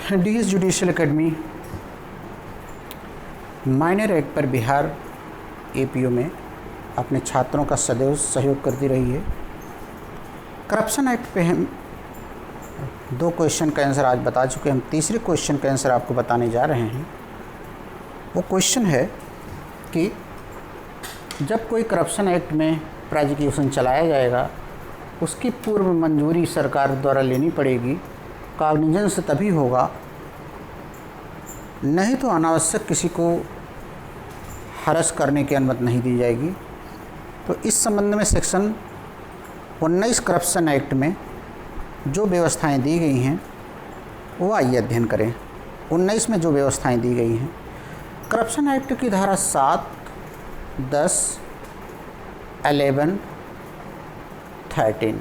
DS judicial academy minor act पर Bihar APO में अपने छात्रों का सदैव सहयोग करती रही है। करप्शन एक्ट पे हम 2 क्वेश्चन का आंसर आज बता चुके हैं। हम तीसरे क्वेश्चन का आंसर आपको बताने जा रहे हैं। वो क्वेश्चन है कि जब कोई करप्शन एक्ट में प्रोसिक्यूशन चलाया जाएगा, उसकी पूर्व मंजूरी सरकार द्वारा लेनी पड़ेगी। कॉग्निजेंस तभी होगा, नहीं तो अनावश्यक किसी को हरस करने की अनुमति नहीं दी जाएगी। तो इस संबंध में सेक्शन 19 करप्शन एक्ट में जो व्यवस्थाएं दी गई हैं वो आइए अध्ययन करें। 19 में जो व्यवस्थाएं दी गई हैं, करप्शन एक्ट की धारा 7, 10, 11, 13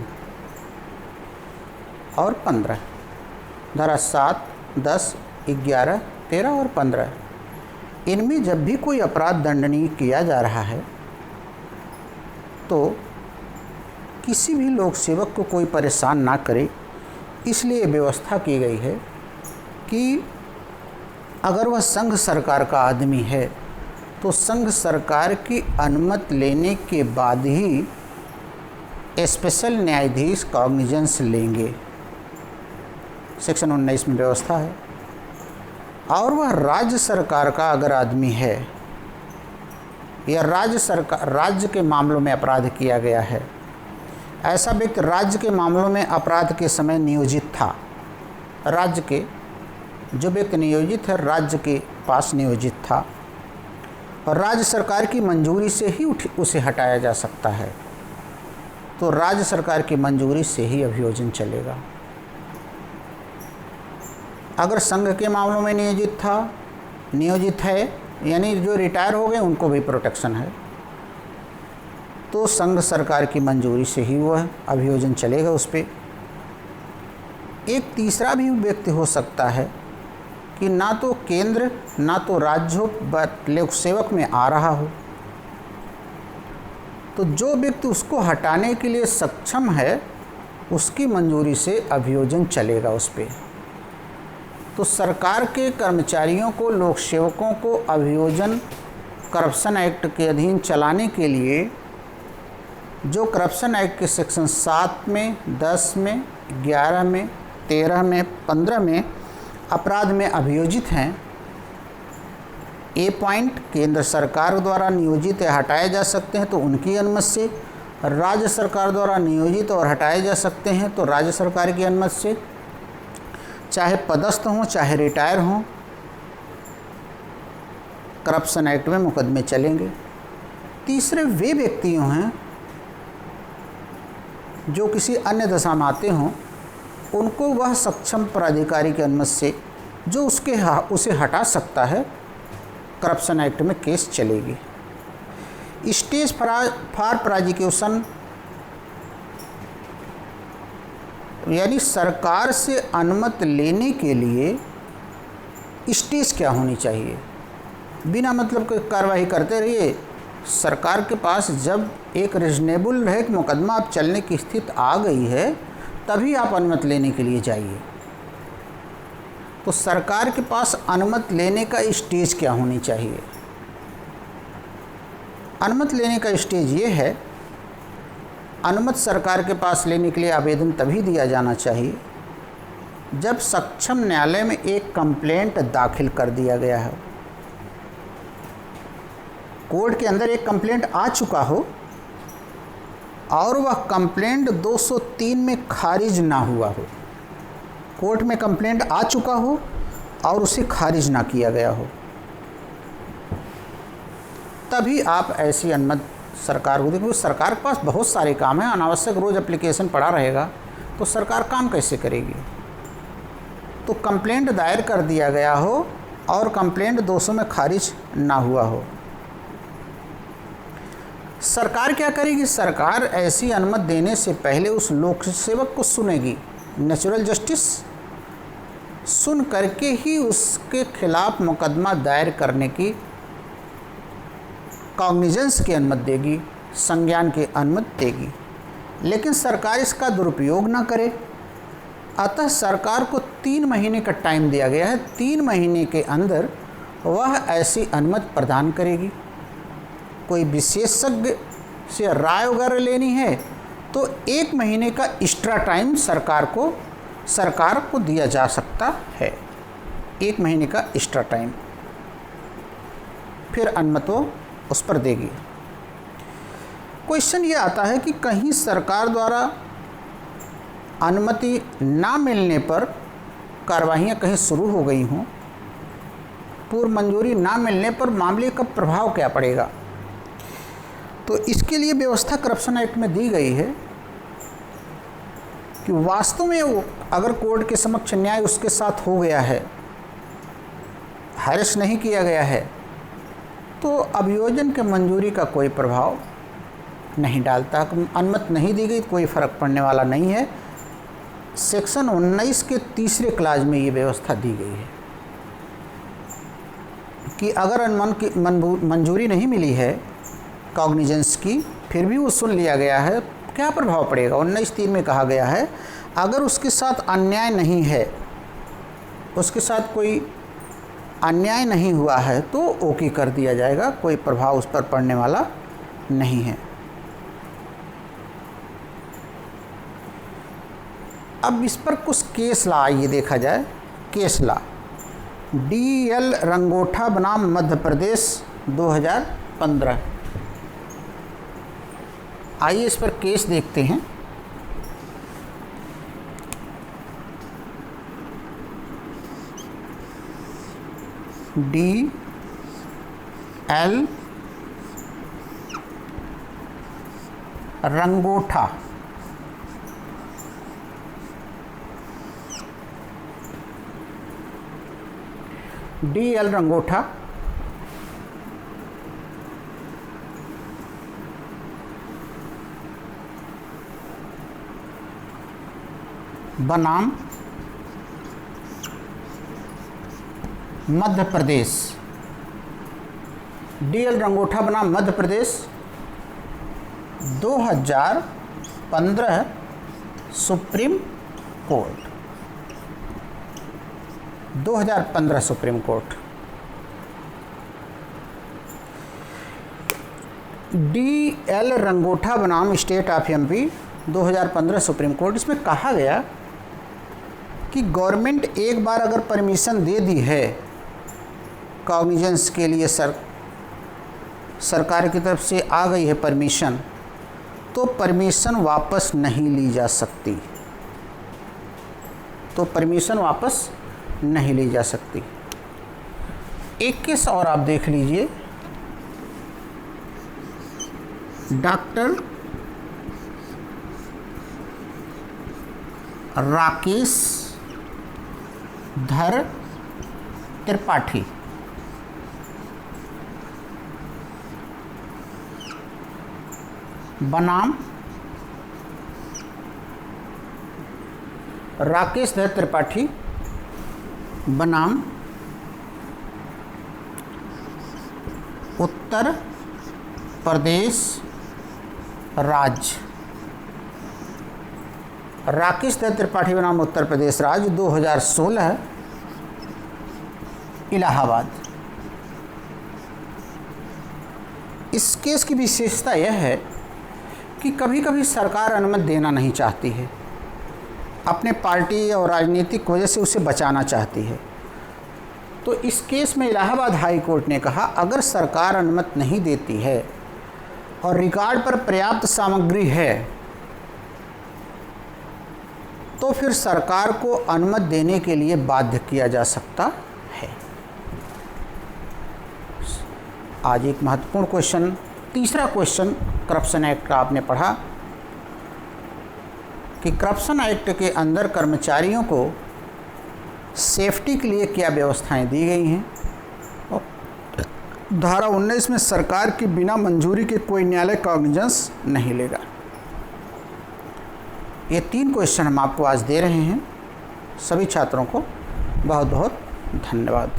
और 15। धारा 7, 10, 11, 13 और 15, इनमें जब भी कोई अपराध दंडनीय किया जा रहा है तो किसी भी लोक सेवक को कोई परेशान ना करे, इसलिए व्यवस्था की गई है कि अगर वह संघ सरकार का आदमी है तो संघ सरकार की अनुमति लेने के बाद ही स्पेशल न्यायाधीश कॉग्निजेंस लेंगे। सेक्शन 19 में व्यवस्था है। और वह राज्य सरकार का अगर आदमी है या राज्य के मामलों में अपराध किया गया है, ऐसा व्यक्ति राज्य के मामलों में अपराध के समय नियोजित था, राज्य के जो व्यक्ति नियोजित है राज्य के पास नियोजित था और राज्य सरकार की मंजूरी से ही उसे हटाया जा सकता है, तो राज्य सरकार की मंजूरी से ही अभियोजन चलेगा। अगर संघ के मामलों में नियोजित है यानी जो रिटायर हो गए उनको भी प्रोटेक्शन है, तो संघ सरकार की मंजूरी से ही वह अभियोजन चलेगा उस पर। एक तीसरा भी व्यक्ति हो सकता है कि ना तो केंद्र ना तो राज्य हो, लोक सेवक में आ रहा हो, तो जो व्यक्ति उसको हटाने के लिए सक्षम है उसकी मंजूरी से अभियोजन चलेगा उस पर। तो सरकार के कर्मचारियों को, लोक सेवकों को अभियोजन करप्शन एक्ट के अधीन चलाने के लिए जो करप्शन एक्ट के सेक्शन 7 में, 10 में, 11 में, 13 में, 15 में अपराध में अभियोजित हैं, ए पॉइंट केंद्र सरकार द्वारा नियोजित या हटाए जा सकते हैं तो उनकी अनुमति से, राज्य सरकार द्वारा नियोजित और हटाए जा सकते हैं तो राज्य सरकार की अनुमति से, चाहे पदस्थ हों चाहे रिटायर हों, करप्शन एक्ट में मुकदमे चलेंगे। तीसरे वे व्यक्ति हैं जो किसी अन्य दशा में आते हों, उनको वह सक्षम प्राधिकारी की अनुमति से जो उसे हटा सकता है, करप्शन एक्ट में केस चलेगी। स्टेज फॉर प्रोसिक्यूशन यानी सरकार से अनुमति लेने के लिए स्टेज क्या होनी चाहिए। बिना मतलब कोई कार्रवाई करते रहिए, सरकार के पास जब एक रीजनेबल है कि मुकदमा अब चलने की स्थिति आ गई है तभी आप अनुमति लेने के लिए जाइए। तो सरकार के पास अनुमति लेने का स्टेज क्या होनी चाहिए। अनुमति लेने का स्टेज ये है, अनुमति सरकार के पास लेने के लिए आवेदन तभी दिया जाना चाहिए जब सक्षम न्यायालय में एक कंप्लेंट दाखिल कर दिया गया है, कोर्ट के अंदर एक कंप्लेंट आ चुका हो और वह कंप्लेंट 203 में खारिज ना हुआ हो। कोर्ट में कंप्लेंट आ चुका हो और उसे खारिज ना किया गया हो, तभी आप ऐसी अनुमति सरकार को देखो। सरकार के पास बहुत सारे काम हैं, अनावश्यक रोज़ एप्लीकेशन पड़ा रहेगा तो सरकार काम कैसे करेगी। तो कंप्लेंट दायर कर दिया गया हो और कंप्लेंट 200 में खारिज ना हुआ हो, सरकार क्या करेगी। सरकार ऐसी अनुमति देने से पहले उस लोक सेवक को सुनेगी, नेचुरल जस्टिस सुन करके ही उसके खिलाफ मुकदमा दायर करने की कॉग्निजेंस की अनुमति देगी, संज्ञान की अनुमति देगी। लेकिन सरकार इसका दुरुपयोग ना करे, अतः सरकार को 3 महीने का टाइम दिया गया है। 3 महीने के अंदर वह ऐसी अनुमति प्रदान करेगी। कोई विशेषज्ञ से राय वगैरह लेनी है तो 1 महीने का एक्स्ट्रा टाइम सरकार को दिया जा सकता है। 1 महीने का एक्स्ट्रा टाइम, फिर अनुमति वो उस पर देगी। क्वेश्चन ये आता है कि कहीं सरकार द्वारा अनुमति ना मिलने पर कार्रवाइयाँ कहीं शुरू हो गई हों, पूर्व मंजूरी ना मिलने पर मामले का प्रभाव क्या पड़ेगा। तो इसके लिए व्यवस्था करप्शन एक्ट में दी गई है कि वास्तव में अगर कोर्ट के समक्ष न्याय उसके साथ हो गया है, हैरेस नहीं किया गया है, तो अभियोजन के मंजूरी का कोई प्रभाव नहीं डालता। अनुमति नहीं दी गई, कोई फ़र्क पड़ने वाला नहीं है। सेक्शन 19 के 3रे क्लाज में ये व्यवस्था दी गई है कि अगर मंजूरी नहीं मिली है कॉग्निजेंस की, फिर भी वो सुन लिया गया है, क्या प्रभाव पड़ेगा। 19(3) में कहा गया है अगर उसके साथ अन्याय नहीं है, उसके साथ कोई अन्याय नहीं हुआ है तो ओके कर दिया जाएगा, कोई प्रभाव उस पर पड़ने वाला नहीं है। अब इस पर कुछ केस ला आइए देखा जाए। केस ला DL रंगोठा बनाम मध्य प्रदेश 2015। आइए इस पर केस देखते हैं। DL रंगोठा बनाम मध्य प्रदेश। DL रंगोठा बनाम Madhya Pradesh 2015 supreme court. 2015 supreme court. DL रंगोठा बनाम state of MP 2015 supreme court. इसमें कहा गया कि गवर्नमेंट एक बार अगर परमिशन दे दी है कॉग्निजेंस के लिए, सरकार की तरफ से आ गई है परमिशन, तो परमिशन वापस नहीं ली जा सकती। एक केस और आप देख लीजिए। डॉक्टर राकेश धर त्रिपाठी बनाम राकेश धर त्रिपाठी बनाम उत्तर प्रदेश राज्य। राकेश धर त्रिपाठी बनाम उत्तर प्रदेश राज्य 2016 इलाहाबाद। इस केस की विशेषता यह है कि कभी कभी सरकार अनुमति देना नहीं चाहती है, अपने पार्टी और राजनीतिक वजह से उसे बचाना चाहती है। तो इस केस में इलाहाबाद हाई कोर्ट ने कहा अगर सरकार अनुमति नहीं देती है और रिकॉर्ड पर पर्याप्त सामग्री है तो फिर सरकार को अनुमति देने के लिए बाध्य किया जा सकता है। आज एक महत्वपूर्ण क्वेश्चन, तीसरा क्वेश्चन करप्शन एक्ट का आपने पढ़ा कि करप्शन एक्ट के अंदर कर्मचारियों को सेफ्टी के लिए क्या व्यवस्थाएं दी गई हैं। और धारा 19 में सरकार की बिना मंजूरी के कोई न्यायालय कॉग्निजेंस नहीं लेगा। ये 3 क्वेश्चन हम आपको आज दे रहे हैं। सभी छात्रों को बहुत बहुत धन्यवाद।